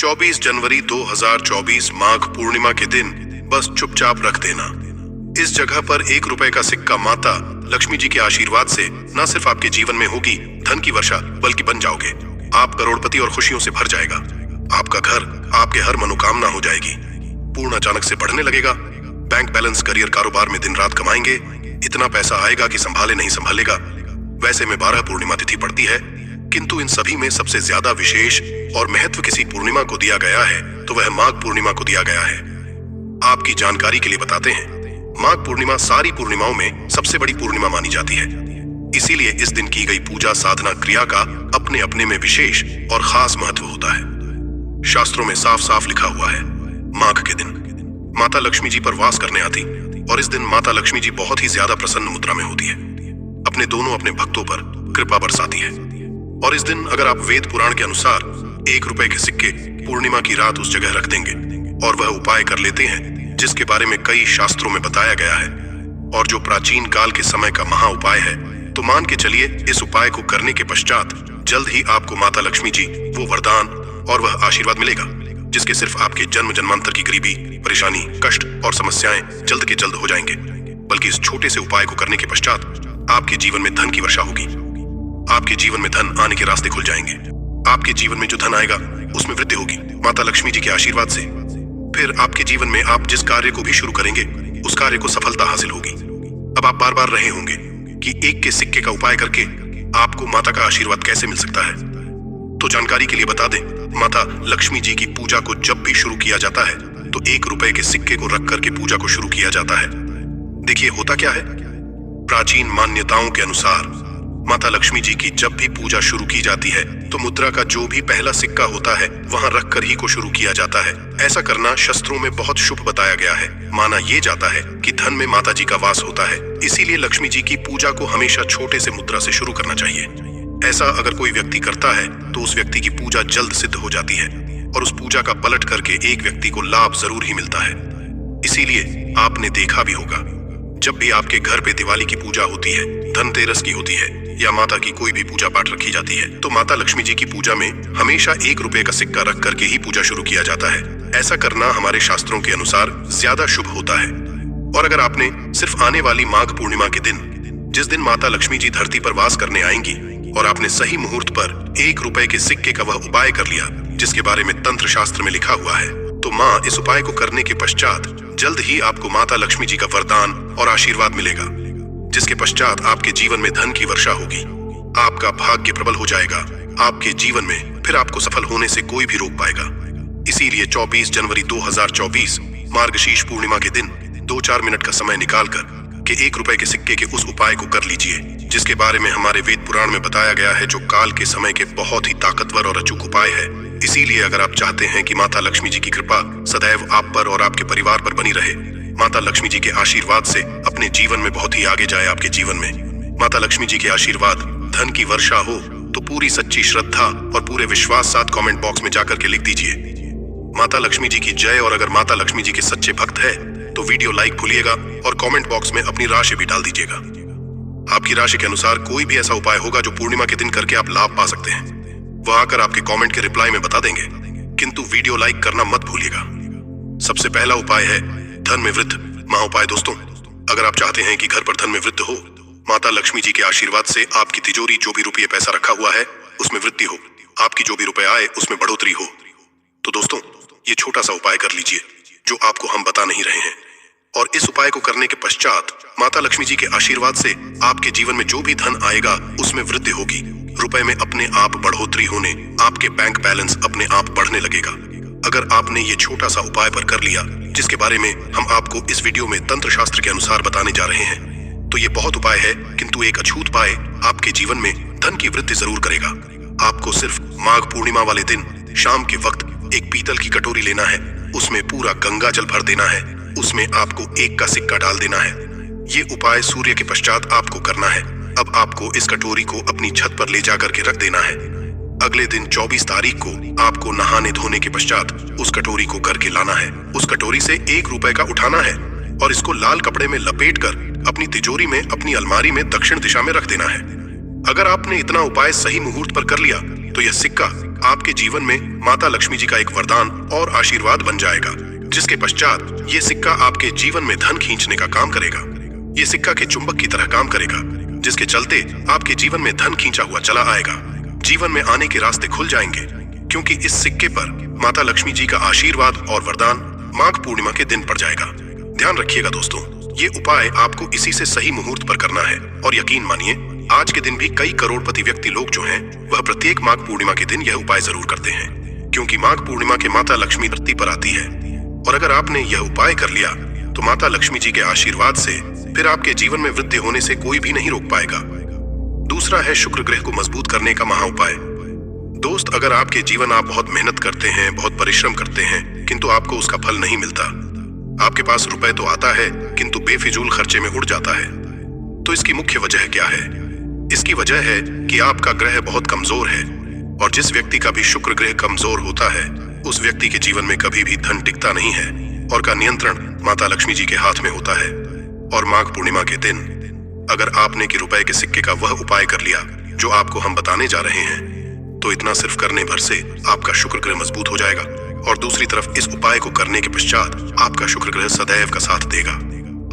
24 जनवरी 2024 माघ पूर्णिमा के दिन बस चुपचाप रख देना। इस जगह पर 1 रुपए का सिक्का माता लक्ष्मी जी के आशीर्वाद से न सिर्फ आपके जीवन में होगी धन की वर्षा, बल्कि बन जाओगे आप करोड़पति और खुशियों से भर जाएगा। आपका घर आपके हर मनोकामना हो जाएगी। पूर्ण अचानक से बढ़ने लगेगा। बैंक बैलेंस, करियर, कारोबार में दिन रात कमाएंगे। इतना पैसा आएगा कि संभाले नहीं संभालेगा। वैसे में 12 पूर्णिमा तिथि पड़ती है, किंतु इन सभी में सबसे ज्यादा विशेष और महत्व किसी पूर्णिमा को दिया गया है तो वह माघ पूर्णिमा को दिया गया है। आपकी जानकारी के लिए बताते हैं, माघ पूर्णिमा सारी पूर्णिमाओं में सबसे बड़ी पूर्णिमा मानी जाती है। इसीलिए इस दिन की गई पूजा साधना क्रिया का अपने अपने में विशेष और खास महत्व होता है। शास्त्रों में साफ साफ लिखा हुआ है, माघ के दिन माता लक्ष्मी जी पर वास करने आती और इस दिन माता लक्ष्मी जी बहुत ही ज्यादा प्रसन्न मुद्रा में होती है। अपने दोनों अपने भक्तों पर कृपा बरसाती है। और इस दिन अगर आप वेद पुराण के अनुसार 1 रुपए के सिक्के पूर्णिमा की रात उस जगह रख देंगे और वह उपाय कर लेते हैं जिसके बारे में कई शास्त्रों में बताया गया है और जो प्राचीन काल के समय का महा उपाय है, तो मान के चलिए इस उपाय को करने के पश्चात जल्द ही आपको माता लक्ष्मी जी वो वरदान और वह आशीर्वाद मिलेगा जिसके सिर्फ आपके जन्म जन्मांतर की गरीबी, परेशानी, कष्ट और समस्याएं जल्द के जल्द हो जाएंगे। बल्कि इस छोटे से उपाय को करने के पश्चात आपके जीवन में धन की वर्षा होगी। आपके जीवन में धन आने के रास्ते खुल जाएंगे। आपके जीवन में जो धन आएगा उसमें वृद्धि होगी माता लक्ष्मी जी के आशीर्वाद से। फिर आपके जीवन में आप जिस कार्य को भी शुरू करेंगे उस कार्य को सफलता हासिल होगी। अब आप बार बार रहे होंगे कि 1 के सिक्के का उपाय करके आपको माता का आशीर्वाद कैसे मिल सकता है। तो जानकारी के लिए बता दें, माता लक्ष्मी जी की पूजा को जब भी शुरू किया जाता है तो 1 रुपए के सिक्के को रख करके पूजा को शुरू किया जाता है। देखिए होता क्या है, प्राचीन मान्यताओं के अनुसार माता लक्ष्मी जी की जब भी पूजा शुरू की जाती है तो मुद्रा का जो भी पहला सिक्का होता है वहां रख कर ही को शुरू किया जाता है। ऐसा करना शास्त्रों में बहुत शुभ बताया गया है। माना ये जाता है कि धन में माता जी का वास होता है, इसीलिए लक्ष्मी जी की पूजा को हमेशा छोटे से मुद्रा से शुरू करना चाहिए। ऐसा अगर कोई व्यक्ति करता है तो उस व्यक्ति की पूजा जल्द सिद्ध हो जाती है और उस पूजा का पलट करके एक व्यक्ति को लाभ जरूर ही मिलता है। इसीलिए आपने देखा भी होगा, जब भी आपके घर पे दिवाली की पूजा होती है, धनतेरस की होती है या माता की कोई भी पूजा पाठ रखी जाती है तो माता लक्ष्मी जी की पूजा में हमेशा 1 रुपए का सिक्का रख करके ही पूजा शुरू किया जाता है। ऐसा करना हमारे शास्त्रों के अनुसार ज्यादा शुभ होता है। और अगर आपने सिर्फ आने वाली माघ पूर्णिमा के दिन, जिस दिन माता लक्ष्मी जी धरती पर वास करने आएंगी, और आपने सही मुहूर्त पर 1 रुपए के सिक्के का वह उपाय कर लिया जिसके बारे में तंत्र शास्त्र में लिखा हुआ है, तो माँ इस उपाय को करने के पश्चात जल्द ही आपको माता लक्ष्मी जी का वरदान और आशीर्वाद मिलेगा जिसके पश्चात आपके जीवन में धन की वर्षा होगी। आपका भाग्य प्रबल हो जाएगा। आपके जीवन में फिर आपको सफल होने से कोई भी रोक पाएगा। इसीलिए 24 जनवरी 2024 मार्गशीर्ष पूर्णिमा के दिन 2-4 मिनट का समय निकालकर के 1 रुपए के सिक्के के उस उपाय को कर लीजिए जिसके बारे में हमारे वेद पुराण में बताया गया है, जो काल के समय के बहुत ही ताकतवर और अचूक उपाय है। इसीलिए अगर आप चाहते हैं कि माता लक्ष्मी जी की कृपा सदैव आप पर और आपके परिवार पर बनी रहे, माता लक्ष्मी जी के आशीर्वाद से अपने जीवन में बहुत ही आगे जाए, आपके जीवन में माता लक्ष्मी जी के आशीर्वाद धन की वर्षा हो, तो पूरी सच्ची श्रद्धा और पूरे विश्वास साथ कमेंट बॉक्स में जाकर के लिख दीजिए माता लक्ष्मी जी की जय। और अगर माता लक्ष्मी जी के सच्चे भक्त है तो वीडियो लाइक भूलिएगा और कमेंट बॉक्स में अपनी राशि भी डाल दीजिएगा। आपकी राशि के अनुसार कोई भी ऐसा उपाय होगा जो पूर्णिमा के दिन करके आप लाभ पा सकते हैं, वह आकर आपके कमेंट के रिप्लाई में बता देंगे, किंतु वीडियो लाइक करना मत भूलिएगा। सबसे पहला उपाय है धन में वृद्धि महा उपाय। दोस्तों, अगर आप चाहते हैं कि घर पर धन में वृद्धि हो, माता लक्ष्मी जी के आशीर्वाद से आपकी तिजोरी जो भी रुपये पैसा रखा हुआ है उसमें वृद्धि हो, आपकी जो भी रुपए आए उसमें बढ़ोतरी हो, तो दोस्तों ये छोटा सा उपाय कर लीजिए जो आपको हम बता नहीं रहे हैं। और इस उपाय को करने के पश्चात माता लक्ष्मी जी के आशीर्वाद से आपके जीवन में जो भी धन आएगा उसमें वृद्धि होगी। रुपए में अपने आप बढ़ोतरी होने, आपके बैंक बैलेंस अपने आप बढ़ने लगेगा। अगर आपने ये छोटा सा उपाय पर कर लिया जिसके बारे में हम आपको इस वीडियो में तंत्र शास्त्र के अनुसार बताने जा रहे हैं, तो ये बहुत उपाय है, किंतु एक अछूत उपाय आपके जीवन में धन की वृद्धि जरूर करेगा। आपको सिर्फ माघ पूर्णिमा वाले दिन शाम के वक्त एक पीतल की कटोरी लेना है, उसमें पूरा गंगा जल भर देना है, उसमें आपको 1 का सिक्का डाल देना है। ये उपाय सूर्य के पश्चात आपको करना है। अब आपको इस कटोरी को अपनी छत पर ले जाकर के रख देना है। अगले दिन 24 तारीख को आपको नहाने धोने के पश्चात उस कटोरी को घर के लाना है। उस कटोरी से 1 रुपए का उठाना है और इसको लाल कपड़े में लपेटकर अपनी तिजोरी में, अपनी अलमारी में दक्षिण दिशा में रख देना है। अगर आपने इतना उपाय सही मुहूर्त पर कर लिया तो यह सिक्का आपके जीवन में माता लक्ष्मी जी का एक वरदान और आशीर्वाद बन जाएगा, जिसके पश्चात ये सिक्का आपके जीवन में धन खींचने का काम करेगा। ये सिक्का के चुंबक की तरह काम करेगा, जिसके चलते आपके जीवन में धन खींचा हुआ चला आएगा। जीवन में आने के रास्ते खुल जाएंगे, क्योंकि इस सिक्के पर माता लक्ष्मी जी का आशीर्वाद और वरदान माघ पूर्णिमा के दिन पड़ जाएगा। ध्यान रखिएगा दोस्तों, ये उपाय आपको इसी से सही मुहूर्त पर करना है। और यकीन मानिए, आज के दिन भी कई करोड़पति व्यक्ति लोग जो हैं, वह प्रत्येक माघ पूर्णिमा के दिन यह उपाय जरूर करते हैं, क्योंकि माघ पूर्णिमा के माता लक्ष्मी धरती पर आती है। और अगर आपने यह उपाय कर लिया तो माता लक्ष्मी जी के आशीर्वाद से फिर आपके जीवन में वृद्धि होने से कोई भी नहीं रोक पाएगा। दूसरा है शुक्र ग्रह को मजबूत करने का महा उपाय। दोस्त, अगर आपके जीवन आप बहुत मेहनत करते हैं, बहुत परिश्रम करते हैं, किंतु आपको उसका फल नहीं मिलता, आपके पास रुपए तो आता है किंतु बेफिजूल खर्चे में उड़ जाता है, तो इसकी मुख्य वजह क्या है? इसकी वजह है कि आपका ग्रह बहुत कमजोर है। और जिस व्यक्ति का भी शुक्र ग्रह कमजोर होता है, उस व्यक्ति के जीवन में कभी भी धन टिकता नहीं है और का नियंत्रण माता लक्ष्मी जी के हाथ में होता है। और माघ पूर्णिमा के दिन अगर आपने कि रुपए के सिक्के का वह उपाय कर लिया जो आपको हम बताने जा रहे हैं, तो इतना सिर्फ करने भर से आपका शुक्र ग्रह मजबूत हो जाएगा। और दूसरी तरफ इस उपाय को करने के पश्चात आपका शुक्र ग्रह सदैव का साथ देगा।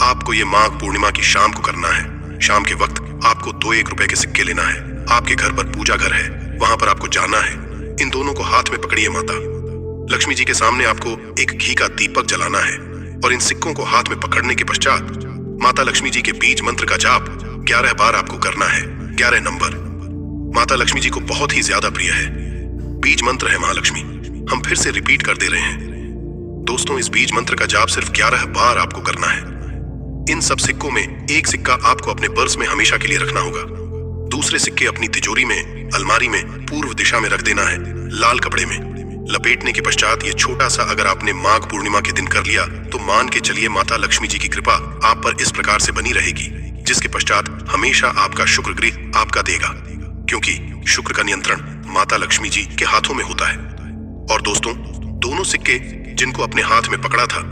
आपको ये माघ पूर्णिमा की शाम को करना है। शाम के वक्त आपको 2 1 रुपए के सिक्के लेना है। आपके घर पर पूजा घर है, वहां पर आपको जाना है। इन दोनों को हाथ में पकड़िए। माता लक्ष्मी जी के सामने आपको एक घी का दीपक जलाना है और इन सिक्कों को हाथ में पकड़ने के पश्चात माता लक्ष्मी जी के बीज मंत्र का जाप 11 बार आपको करना है। 11 नंबर माता लक्ष्मी जी को बहुत ही ज्यादा प्रिय है। बीज मंत्र है महालक्ष्मी। हम फिर से रिपीट कर दे रहे हैं दोस्तों, इस बीज मंत्र का जाप सिर्फ 11 बार आपको करना है। इन सब सिक्कों में एक सिक्का आपको अपने पर्स में हमेशा के लिए रखना होगा। दूसरे सिक्के अपनी तिजोरी में, अलमारी में पूर्व दिशा में रख देना है, लाल कपड़े में लपेटने के पश्चात ये छोटा सा अगर आपने माघ पूर्णिमा के दिन कर लिया तो मान के चलिए माता लक्ष्मी जी की कृपा आप पर इस प्रकार से बनी रहेगी, जिसके पश्चात हमेशा आपका शुक्र ग्रह आपका देगा, क्योंकि शुक्र का नियंत्रण माता लक्ष्मी जी के हाथों में होता है। और दोस्तों, दोनों सिक्के जिनको अपने हाथ में पकड़ा था,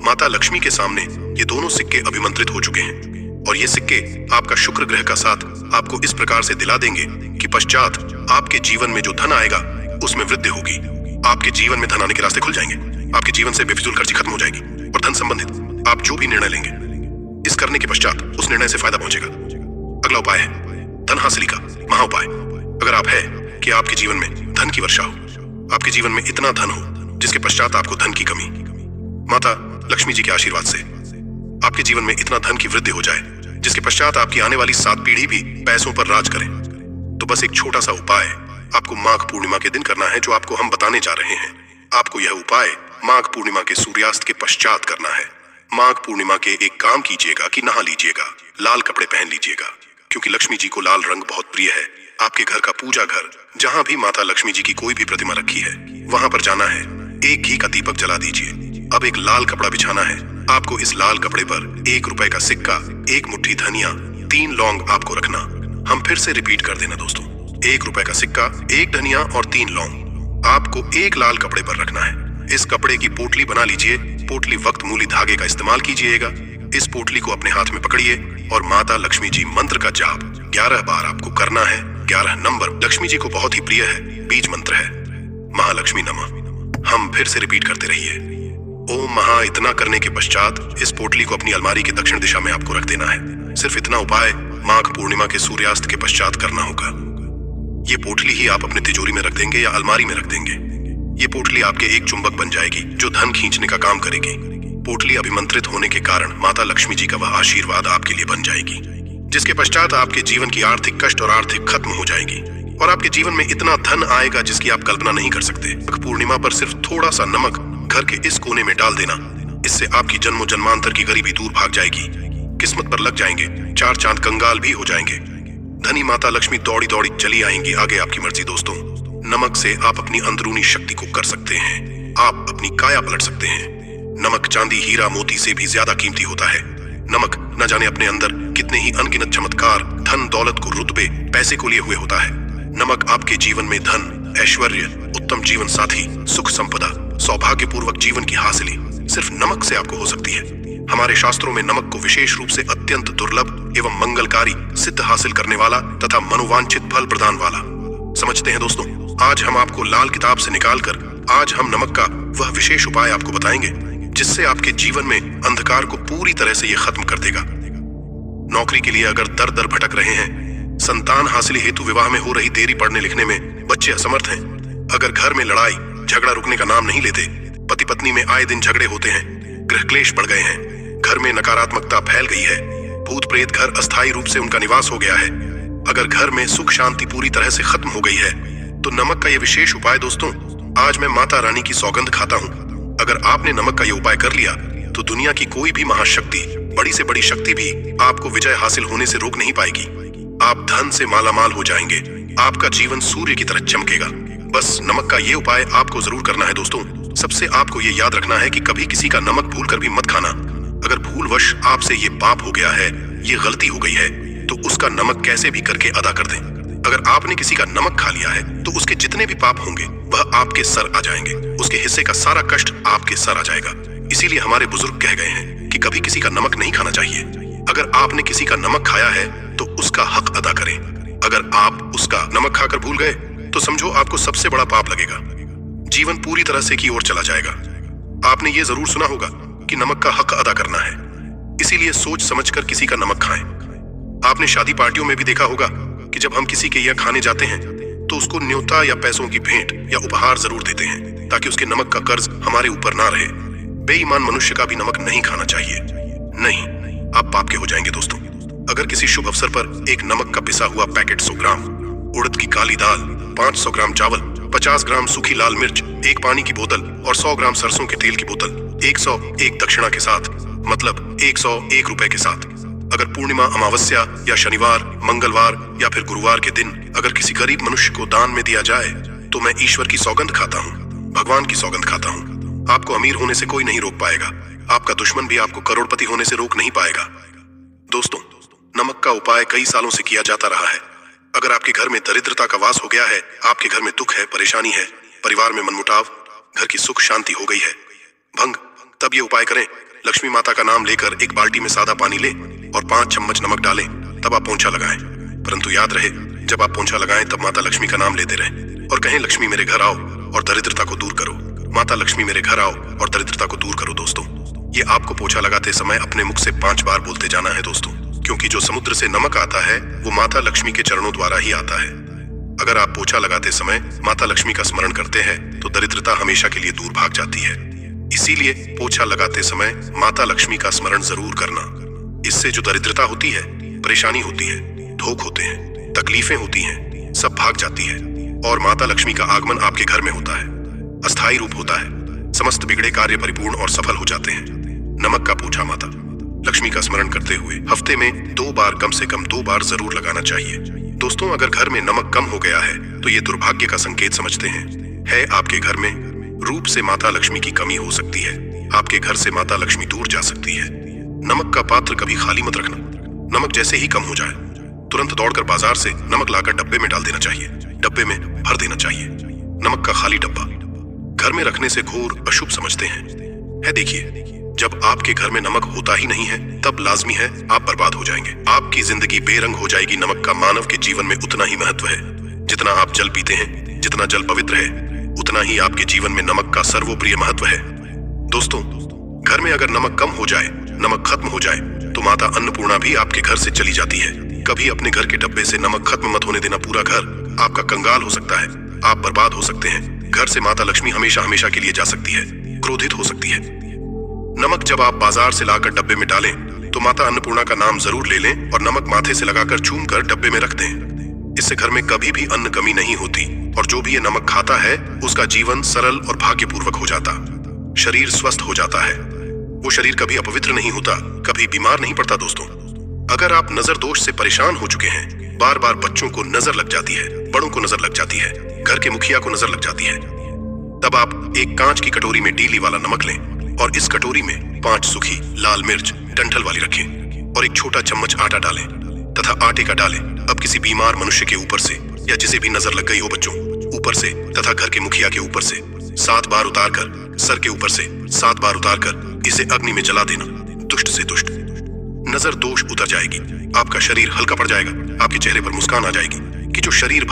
माता लक्ष्मी के सामने ये दोनों सिक्के अभिमंत्रित हो चुके हैं। और ये सिक्के आपका शुक्र ग्रह का साथ आपको इस प्रकार से दिला देंगे कि पश्चात आपके जीवन में जो धन आएगा उसमें वृद्धि होगी। आपके जीवन में धन आने के रास्ते खुल जाएंगे। आपके जीवन से बेफिजूल खर्ची खत्म हो जाएगी और धन संबंधित आप जो भी निर्णय लेंगे, इस करने के पश्चात उस निर्णय से फायदा पहुंचेगा। अगला उपाय है धन हासिली का महा उपाय। अगर आप है कि आपके जीवन में धन की वर्षा हो, आपके जीवन में इतना धन हो जिसके पश्चात आपको धन की कमी, माता लक्ष्मी जी के आशीर्वाद से आपके जीवन में इतना धन की वृद्धि हो जाए जिसके पश्चात आपकी आने वाली 7 पीढ़ी भी पैसों पर राज करें, तो बस एक छोटा सा उपाय आपको माघ पूर्णिमा के दिन करना है, जो आपको हम बताने जा रहे हैं। आपको यह उपाय माघ पूर्णिमा के सूर्यास्त के पश्चात करना है। माघ पूर्णिमा के एक काम कीजिएगा कि नहा लीजिएगा, लाल कपड़े पहन लीजिएगा, क्योंकि लक्ष्मी जी को लाल रंग बहुत प्रिय है। आपके घर का पूजा घर, जहाँ भी माता लक्ष्मी जी की कोई भी प्रतिमा रखी है, वहां पर जाना है। एक घी का दीपक जला दीजिए। अब एक लाल कपड़ा बिछाना है। आपको इस लाल कपड़े पर 1 रुपए का सिक्का, 1 मुट्ठी धनिया, 3 लौंग आपको रखना। हम फिर से रिपीट कर देना दोस्तों, 1 रुपए का सिक्का, 1 धनिया और 3 लौंग आपको एक लाल कपड़े पर रखना है। इस कपड़े की पोटली बना लीजिए। पोटली वक्त मूली धागे का इस्तेमाल कीजिएगा। इस पोटली को अपने हाथ में पकड़िए और माता लक्ष्मी जी मंत्र का जाप 11 बार आपको करना है। 11 नंबर लक्ष्मी जी को बहुत ही प्रिय है, बीज मंत्र है महालक्ष्मी नमः। हम फिर से रिपीट करते रहिए ओम महा। इतना करने के पश्चात इस पोटली को अपनी अलमारी की दक्षिण दिशा में आपको रख देना है। सिर्फ इतना उपाय माघ पूर्णिमा के सूर्यास्त के पश्चात करना होगा। ये पोटली ही आप अपने तिजोरी में रख देंगे या अलमारी में रख देंगे। ये पोटली आपके एक चुंबक बन जाएगी जो धन खींचने का काम करेगी। पोटली अभिमंत्रित होने के कारण माता लक्ष्मी जी का वह आशीर्वाद आपके लिए बन जाएगी, जिसके पश्चात आपके जीवन की आर्थिक कष्ट और आर्थिक खत्म हो जाएगी और आपके जीवन में इतना धन आएगा जिसकी आप कल्पना नहीं कर सकते। पूर्णिमा पर सिर्फ थोड़ा सा नमक घर के इस कोने में डाल देना, इससे आपकी जन्मों जन्मांतर की गरीबी दूर भाग जाएगी। किस्मत पर लग जाएंगे, 4 चांद कंगाल भी हो जाएंगे। धनी माता लक्ष्मी दौड़ी दौड़ी चली आएंगी। आगे आपकी मर्जी दोस्तों। नमक से आप अपनी अंदरूनी शक्ति को कर सकते हैं। आप अपनी काया पलट सकते हैं। नमक चांदी हीरा मोती से भी ज्यादा कीमती होता है। नमक न जाने अपने अंदर कितने ही अनगिनत चमत्कार, धन दौलत को, रुतबे, पैसे को लिए हुए होता है। नमक आपके जीवन में धन, ऐश्वर्य, उत्तम जीवन साथी, सुख संपदा, सौभाग्यपूर्वक जीवन की हासिली सिर्फ नमक से आपको हो सकती है। हमारे शास्त्रों में नमक को विशेष रूप से अत्यंत दुर्लभ एवं मंगलकारी, सिद्ध हासिल करने वाला तथा मनोवांछित फल प्रदान वाला समझते हैं दोस्तों। आज हम आपको लाल किताब से निकालकर आज हम नमक का वह विशेष उपाय आपको बताएंगे जिससे आपके जीवन में अंधकार को पूरी तरह से ये खत्म कर देगा। नौकरी के लिए अगर दर दर भटक रहे हैं, संतान हासिल हेतु विवाह में हो रही देरी पढ़ने लिखने में बच्चे असमर्थ हैं, अगर घर में लड़ाई झगड़ा रुकने का नाम नहीं लेते, पति पत्नी में आए दिन झगड़े होते हैं, गृह क्लेश बढ़ गए हैं, घर में नकारात्मकता फैल गई है, भूत प्रेत घर अस्थायी रूप से उनका निवास हो गया है, अगर घर में सुख शांति पूरी तरह से खत्म हो गई है, तो नमक का यह विशेष उपाय दोस्तों आज मैं माता रानी की सौगंध खाता हूँ। अगर आपने नमक का यह उपाय कर लिया तो दुनिया की कोई भी महाशक्ति, बड़ी से बड़ी शक्ति भी आपको विजय हासिल होने से रोक नहीं पाएगी। आप धन से मालामाल हो जाएंगे, आपका जीवन सूर्य की तरह चमकेगा। बस नमक का ये उपाय आपको जरूर करना है दोस्तों। सबसे आपको ये याद रखना है कि कभी किसी का नमक भूलकर भी मत खाना। अगर भूलवश आपसे ये पाप हो गया है, ये गलती हो गई है, तो उसका नमक कैसे भी करके अदा कर दें। अगर आपने किसी का नमक खा लिया है तो उसके जितने भी पाप होंगे वह आपके सर आ जाएंगे, उसके हिस्से का सारा कष्ट आपके सर आ जाएगा। इसीलिए हमारे बुजुर्ग कह गए हैं कि कभी किसी का नमक नहीं खाना चाहिए। अगर आपने किसी का नमक खाया है तो उसका हक अदा करें। अगर आप उसका नमक खाकर भूल गए तो समझो आपको सबसे बड़ा पाप लगेगा, जीवन पूरी तरह से की ओर चला जाएगा। आपने ये जरूर सुना होगा कि नमक का हक अदा करना है, इसीलिए सोच समझकर किसी का नमक खाएं। आपने शादी पार्टियों में भी देखा होगा कि जब हम किसी के यहाँ खाने जाते हैं तो उसको न्योता या पैसों की भेंट या उपहार जरूर देते हैं ताकि उसके नमक का कर्ज हमारे ऊपर ना रहे। बेईमान मनुष्य का भी नमक नहीं खाना चाहिए, नहीं, आप पाप के हो जाएंगे दोस्तों। अगर किसी शुभ अवसर पर एक नमक का पिसा हुआ पैकेट 100 ग्राम, उड़द की काली दाल, 500 ग्राम चावल, 50 ग्राम सूखी लाल मिर्च, एक पानी की बोतल और 100 ग्राम सरसों के तेल की बोतल 101 दक्षिणा के साथ, मतलब 101 रुपए के साथ, अगर पूर्णिमा, अमावस्या या शनिवार, मंगलवार या फिर गुरुवार के दिन अगर किसी गरीब मनुष्य को दान में दिया जाए तो मैं ईश्वर की सौगंध खाता हूँ, भगवान की सौगंध खाता हूँ। आपको अमीर होने से कोई नहीं रोक पाएगा, आपका दुश्मन भी आपको करोड़पति होने से रोक नहीं पाएगा। दोस्तों, नमक का उपाय कई सालों से किया जाता रहा है। अगर आपके घर में दरिद्रता का वास हो गया है, आपके घर में दुख है, परेशानी है, परिवार में मनमुटाव, घर की सुख शांति हो गई है, भंग, तब ये उपाय करें। लक्ष्मी माता का नाम लेकर एक बाल्टी में सादा पानी लें और 5 चम्मच नमक डालें, तब आप पोंछा लगाएं। परंतु याद रहे, जब आप पोंछा लगाएं तब माता लक्ष्मी का नाम लेते रहें और कहें, लक्ष्मी मेरे घर आओ और दरिद्रता को दूर करो। माता लक्ष्मी मेरे घर आओ और दरिद्रता को दूर करो। दोस्तों, ये आपको पोंछा लगाते समय अपने मुख से 5 बार बोलते जाना है दोस्तों, क्योंकि जो समुद्र से नमक आता है वो माता लक्ष्मी के चरणों द्वारा ही आता है। अगर आप पोंछा लगाते समय माता लक्ष्मी का स्मरण करते हैं तो दरिद्रता हमेशा के लिए दूर भाग जाती है। इसीलिए पोंछा लगाते समय माता लक्ष्मी का स्मरण जरूर करना। इससे जो दरिद्रता होती है, परेशानी होती है, धोख होते हैं, तकलीफें होती हैं, सब भाग जाती है और माता लक्ष्मी का आगमन आपके घर में होता है, अस्थायी रूप होता है, समस्त बिगड़े कार्य परिपूर्ण और सफल हो जाते हैं। नमक का पोंछा माता लक्ष्मी का स्मरण करते हुए हफ्ते में 2 बार, कम से कम 2 बार जरूर लगाना चाहिए। दोस्तों, अगर घर में नमक कम हो गया है तो ये दुर्भाग्य का संकेत समझते हैं। है आपके घर में रूप से माता लक्ष्मी की कमी हो सकती है, आपके घर से माता लक्ष्मी दूर जा सकती है। नमक का पात्र कभी खाली मत रखना। नमक जैसे ही कम हो जाए तुरंत दौड़कर बाजार से नमक लाकर डब्बे में डाल देना चाहिए, डब्बे में भर देना चाहिए। नमक का खाली डब्बा घर में रखने से घोर अशुभ समझते हैं। देखिए, जब आपके घर में नमक होता ही नहीं है तब लाजमी है आप बर्बाद हो जाएंगे, आपकी जिंदगी बेरंग हो जाएगी। नमक का मानव के जीवन में उतना ही महत्व है। जितना आप जल पीते हैं, जितना जल पवित्र है, उतना ही आपके जीवन में नमक का सर्वोप्रिय महत्व है। दोस्तों, घर में अगर नमक कम हो जाए, नमक खत्म हो जाए तो माता अन्नपूर्णा भी आपके घर से चली जाती है। कभी अपने घर के डब्बे से नमक खत्म मत होने देना। पूरा घर आपका कंगाल हो सकता है, आप बर्बाद हो सकते हैं। घर से माता लक्ष्मी हमेशा हमेशा के लिए जा सकती है, क्रोधित हो सकती है। नमक जब आप बाजार से लाकर डब्बे में डालें तो माता अन्नपूर्णा का नाम जरूर ले लें और नमक माथे से लगाकर चूम कर डब्बे में रख दें। इससे घर में कभी भी अन्न कमी नहीं होती और जो भी ये नमक खाता है उसका जीवन सरल और भाग्यपूर्वक हो जाता, शरीर स्वस्थ हो जाता है। वो शरीर कभी अपवित्र नहीं होता, कभी बीमार नहीं पड़ता। दोस्तों, अगर आप नजर दोष से परेशान हो चुके हैं, बार बार बच्चों को नजर लग जाती है, बड़ों को नजर लग जाती है, घर के मुखिया को नजर लग जाती है, तब आप एक कांच की कटोरी में डीली वाला नमक लें और इस कटोरी में 5 सूखी लाल मिर्च डंठल वाली रखें और एक छोटा चम्मच आटा डालें तथा आटे का डालें। अब किसी बीमार मनुष्य के ऊपर से या जिसे भी नजर लग गई हो बच्चों ऊपर से तथा घर के मुखिया के ऊपर से 7 बार उतारकर, सर के ऊपर से 7 बार उतारकर इसे अग्नि में जला देना। दुष्ट से दुष्ट नजर दोष उतर जाएगी, आपका शरीर हल्का पड़ जाएगा, आपके चेहरे पर मुस्कान आ जाएगी कि जो शरीर